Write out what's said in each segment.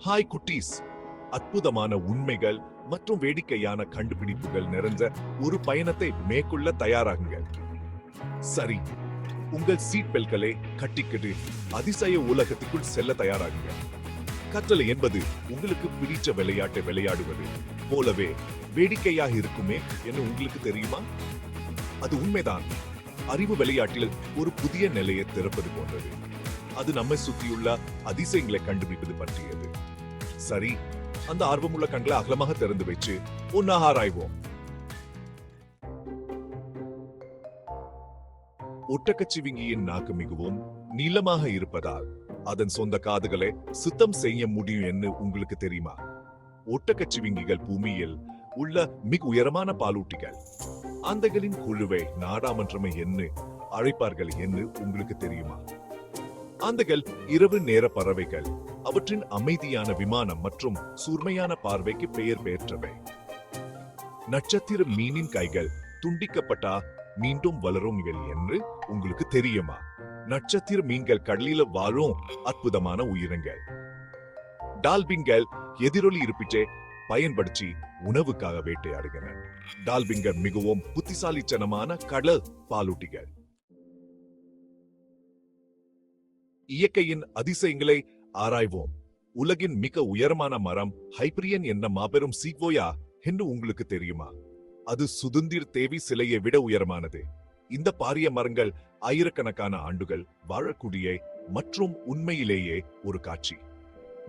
Hi குட்டீஸ், அற்புதமான உண்மைகள் மற்றும் வேடிக்கையான கண்டுபிடிப்புகள் நிறைந்த ஒரு பயணத்தை மேற்கொள்ள தயாராகுங்கள். சரி, உங்கள் சீட் பெல்ட்களை கட்டிக்கிட்டு அதிசய உலகத்துக்குள் செல்ல தயாராகுங்கள். கற்றலை என்பது உங்களுக்கு பிடிச்ச விளையாட்டை விளையாடுவது போலவே வேடிக்கையாக இருக்குமே என்று உங்களுக்கு தெரியுமா? அது உண்மைதான். அறிவு விளையாட்டில் ஒரு புதிய நிலையை திறப்பது போன்றது. அது நம்மை சுற்றியுள்ள அதிசயங்களை கண்டுபிடிப்பது பற்றியது. சரி, அந்த ஆர்வமுள்ள கண்களை அகலமாக திறந்து வச்சு ஒன்னாக ஆராய்வோம். ஒட்டகச்சிவிங்கியின் நாக்கு மிகவும் நீளமாக இருப்பதால் அதன் சொந்த காதுகளை சுத்தம் செய்ய முடியும் என்று உங்களுக்கு தெரியுமா? ஒட்டகச்சிவிங்கிகள் பூமியில் உள்ள மிக உயரமான பாலூட்டிகள். அந்தகளின் குழுவை நாடாமன்றமை என்று அழைப்பார்கள் என்று உங்களுக்கு தெரியுமா? அந்தகள் இரவு நேர பறவைகள். அவற்றின் அமைதியான விமானம் மற்றும் கூர்மையான பார்வைக்கு பெயர் பெற்றவை. நட்சத்திர மீனின் கைகள் துண்டிக்கப்பட்டா மீண்டும் வளரும் என்று உங்களுக்கு தெரியுமா? நட்சத்திர மீன்கள் கடலில் வாழும் அற்புதமான உயிரினங்கள். டால்பின்கள் எதிரொலி இருப்பிச்சை பயன்படுத்தி உணவுக்காக வேட்டையாடுகின்றன. டால்பின்கள் மிகவும் புத்திசாலித்தனமான கடல் பாலூட்டிகள். இயற்கையின் அதிசயங்களை ஆராய்வோம். உலகின் மிக உயரமான மரம் ஹைப்ரியன் என்ற மாபெரும் சீக்வோயா என்று உங்களுக்கு தெரியுமா? அது சுதந்திர தேவி சிலையை விட உயரமானது. இந்த பாரிய மரங்கள் ஆயிரக்கணக்கான ஆண்டுகள் வாழக்கூடிய மற்றும் உண்மையிலேயே ஒரு காட்சி.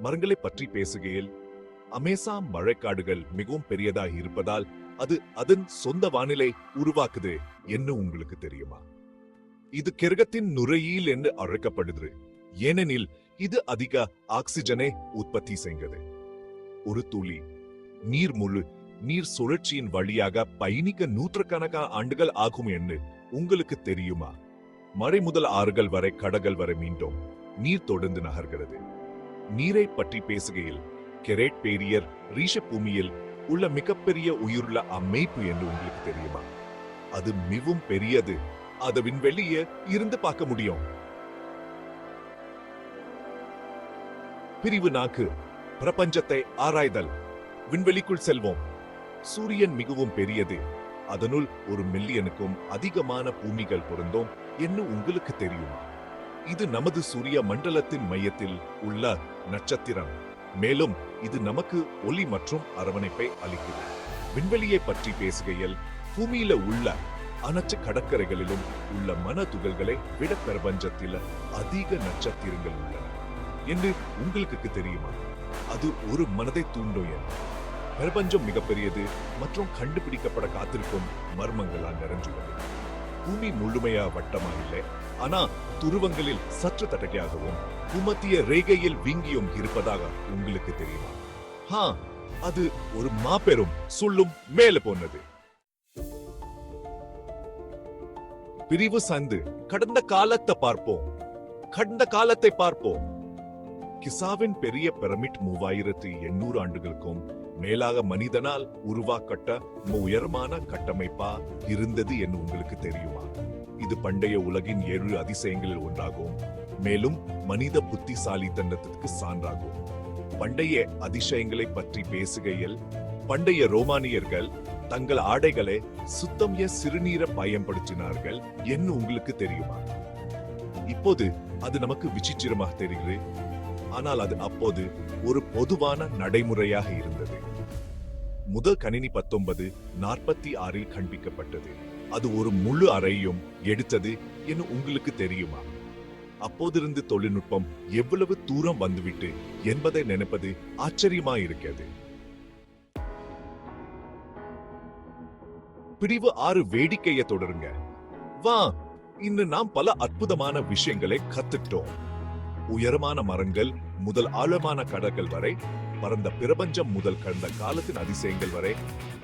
மரங்களை பற்றி பேசுகையில், அமேசான் மழைக்காடுகள் மிகவும் பெரியதாக இருப்பதால் அது அதன் சொந்த வானிலை உருவாக்குது என்று உங்களுக்கு தெரியுமா? இது கிரகத்தின் நுரையீரல் என்று அழைக்கப்படுது. ஏனெனில் இது அதிக ஆக்சிஜனை உற்பத்தி செய்கிறது. ஒரு துளி நீர் முழு நீர் சுழற்சியின் வழியாக பயணிக்க நூற்றுக்கணக்கான ஆண்டுகள் ஆகும் என்று உங்களுக்கு தெரியுமா? மழை முதல் ஆறுகள் வரை கடல்கள் வரை மீண்டும் நீர் தொடர்ந்து நகர்கிறது. நீரை பற்றி பேசுகையில், கெரேட் பேரியர் ரீஷ பூமியில் உள்ள மிகப்பெரிய உயிருள்ள அமைப்பு என்று உங்களுக்கு தெரியுமா? அது மிகவும் பெரியது. அது விண்வெளியே இருந்து பார்க்க முடியும். பிரிவு 4, பிரபஞ்சத்தை ஆராய்தல். விண்வெளிக்குள் செல்வோம். சூரியன் மிகவும் பெரியது. அதனுள் 1 மில்லியனுக்கும் அதிகமான பூமிகள் பொருந்தும் என்று உங்களுக்கு தெரியுமா? இது நமது சூரிய மண்டலத்தின் மையத்தில் உள்ள நட்சத்திரம். மேலும் இது நமக்கு ஒளி மற்றும் அரவணைப்பை அளிக்கிறது. விண்வெளியை பற்றி பேசுகையில், பூமியில உள்ள அனைத்து கடற்கரைகளிலும் உள்ள மன துகள்களை விட பிரபஞ்சத்தில் அதிக நட்சத்திரங்கள் உள்ளன என்று உங்களுக்கு தெரியுமா? அது ஒரு மனதை தூண்டும் என்று. பிரபஞ்சம் மிகப்பெரியது மற்றும் கண்டுபிடிக்கப்பட காத்திருக்கும் மர்மங்களால் நிறைஞ்சுள்ளது. பூமி முழுமையா வட்டமா இல்லை, ஆனா துருவங்களில் சற்று தட்டையாகவும் பூமத்திய ரேகையில் வீங்கியும் இருப்பதாக உங்களுக்கு தெரியுமா? அது ஒரு மாபெரும் சொல்லும் மேல போனது. பிரிவு சந்து. கடந்த காலத்தை பார்ப்போம். கிசாவின் பெரிய பிரமிட் 3800 ஆண்டுகளுக்கும் மேலாக மனிதனால் உருவாக்கப்பட்ட உயரமான கட்டமைப்பா இருந்தது என்று உங்களுக்கு தெரியுமா? இது பண்டைய உலகின் 7 அதிசயங்களில் ஒன்றாகும். மேலும் மனித புத்திசாலித்தனத்திற்கு சான்றாகும். பண்டைய அதிசயங்களை பற்றி பேசுகையில், பண்டைய ரோமானியர்கள் தங்கள் ஆடைகளை சுத்தம் சிறுநீரை பயன்படுத்தினார்கள் என்று உங்களுக்கு தெரியுமா? இப்போது அது நமக்கு விசித்திரமாக தெரிகிறது, ஆனால் அது அப்போது ஒரு பொதுவான நடைமுறையாக இருந்தது. முதல் கணினி 1946 கண்டுபிடிக்கப்பட்டது. அது ஒரு முழு அறையும் எடுத்தது என்று உங்களுக்கு தெரியுமா? அப்போதிருந்து தொழில்நுட்பம் எவ்வளவு தூரம் வந்துவிட்டு என்பதை நினைப்பது ஆச்சரியமாயிருக்கிறது. பிரிவு 6, வேடிக்கையை தொடருங்க. வா, இன்று நாம் பல அற்புதமான விஷயங்களை கத்துட்டோம். உயரமான மரங்கள் முதல் ஆழமான கடல்கள் வரை, பரந்த பிரபஞ்சம் முதல் கடந்த காலத்தின் அதிசயங்கள் வரை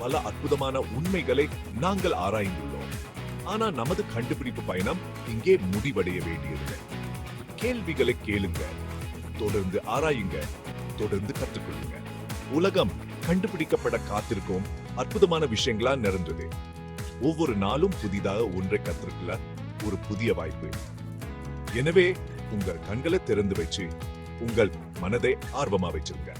பல அற்புதமான உண்மைகளை நாங்கள் ஆராய்ந்துள்ளோம். ஆனா நமது கண்டுபிடிப்பு பயணம் இங்கே முடிவடைய வேண்டியது. கேள்விகளை கேளுங்க, தொடர்ந்து ஆராயுங்க, தொடர்ந்து கற்றுக்கொள்ளுங்க. உலகம் கண்டுபிடிக்கப்பட காத்திருக்கும் அற்புதமான விஷயங்களா நிறைந்தது. ஒவ்வொரு நாளும் புதிதாக ஒன்றை கற்றுக்கொள்ள ஒரு புதிய வாய்ப்பு. எனவே உங்கள் கண்களை திறந்து வச்சு உங்கள் மனதை ஆர்வமா வச்சிருங்க.